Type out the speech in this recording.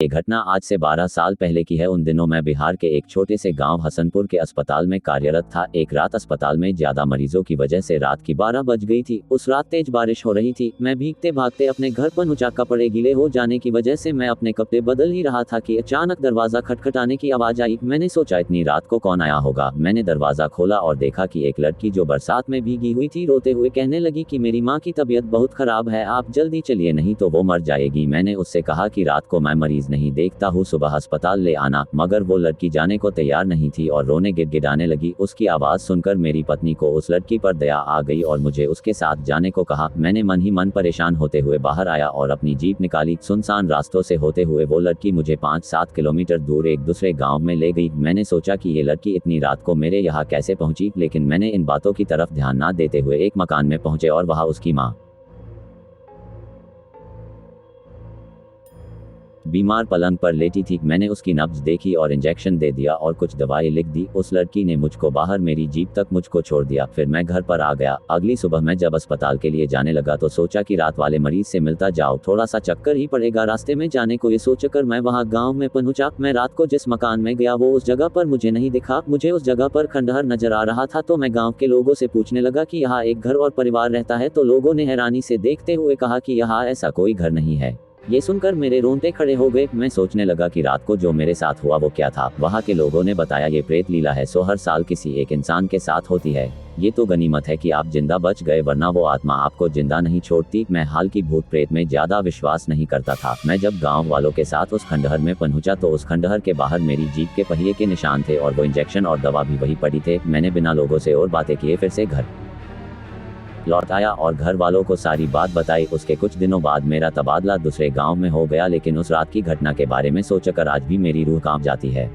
ये घटना आज से 12 साल पहले की है। उन दिनों मैं बिहार के एक छोटे से गांव हसनपुर के अस्पताल में कार्यरत था। एक रात अस्पताल में ज्यादा मरीजों की वजह से रात की 12 बज गई थी। उस रात तेज बारिश हो रही थी। मैं भीगते भागते अपने घर पहुंचा। कपड़े गीले हो जाने की वजह से मैं अपने कपड़े बदल ही रहा था कि अचानक दरवाजा खटखटाने की आवाज आई। मैंने सोचा इतनी रात को कौन आया होगा। मैंने दरवाजा खोला और देखा कि एक लड़की जो बरसात में भीगी हुई थी रोते हुए कहने लगी कि मेरी माँ की तबीयत बहुत खराब है, आप जल्दी चलिए नहीं तो वो मर जाएगी। मैंने उससे कहा कि रात को मैं मरीज नहीं देखता हूँ, सुबह अस्पताल ले आना। मगर वो लड़की जाने को तैयार नहीं थी और रोने गिड़गिड़ाने लगी। उसकी आवाज सुनकर मेरी पत्नी को उस लड़की पर दया आ गई और मुझे उसके साथ जाने को कहा। मैंने मन ही मन परेशान होते हुए बाहर आया और अपनी जीप निकाली। सुनसान रास्तों से होते हुए वो लड़की मुझे 5-7 किलोमीटर दूर एक दूसरे गांव में ले गई। मैंने सोचा कि ये लड़की इतनी रात को मेरे यहाँ कैसे पहुंची, लेकिन मैंने इन बातों की तरफ ध्यान न देते हुए एक मकान में पहुंचे और वहाँ उसकी माँ बीमार पलंग पर लेटी थी। मैंने उसकी नब्ज देखी और इंजेक्शन दे दिया और कुछ दवाई लिख दी। उस लड़की ने मुझको बाहर मेरी जीप तक मुझको छोड़ दिया। फिर मैं घर पर आ गया। अगली सुबह मैं जब अस्पताल के लिए जाने लगा तो सोचा कि रात वाले मरीज से मिलता जाओ, थोड़ा सा चक्कर ही पड़ेगा रास्ते में जाने को। ये सोचकर मैं वहाँ गाँव में पहुंचा। मैं रात को जिस मकान में गया वो उस जगह पर मुझे नहीं दिखा। मुझे उस जगह पर खंडहर नजर आ रहा था। तो मैं गाँव के लोगों से पूछने लगा कि यहाँ एक घर और परिवार रहता है। तो लोगों ने हैरानी से देखते हुए कहा कि यहाँ ऐसा कोई घर नहीं है। ये सुनकर मेरे रोंगटे खड़े हो गए। मैं सोचने लगा कि रात को जो मेरे साथ हुआ वो क्या था। वहाँ के लोगों ने बताया ये प्रेत लीला है, हर साल किसी एक इंसान के साथ होती है। ये तो गनीमत है कि आप जिंदा बच गए, वरना वो आत्मा आपको जिंदा नहीं छोड़ती। मैं हाल की भूत प्रेत में ज्यादा विश्वास नहीं करता था। मैं जब गांव वालों के साथ उस खंडहर में पहुंचा तो उस खंडहर के बाहर मेरी जीप के पहिए के निशान थे और वो इंजेक्शन और दवा भी वही पड़ी थे। मैंने बिना लोगों से और बातें किए फिर से घर लौट आया और घर वालों को सारी बात बताई। उसके कुछ दिनों बाद मेरा तबादला दूसरे गांव में हो गया, लेकिन उस रात की घटना के बारे में सोचकर आज भी मेरी रूह कांप जाती है।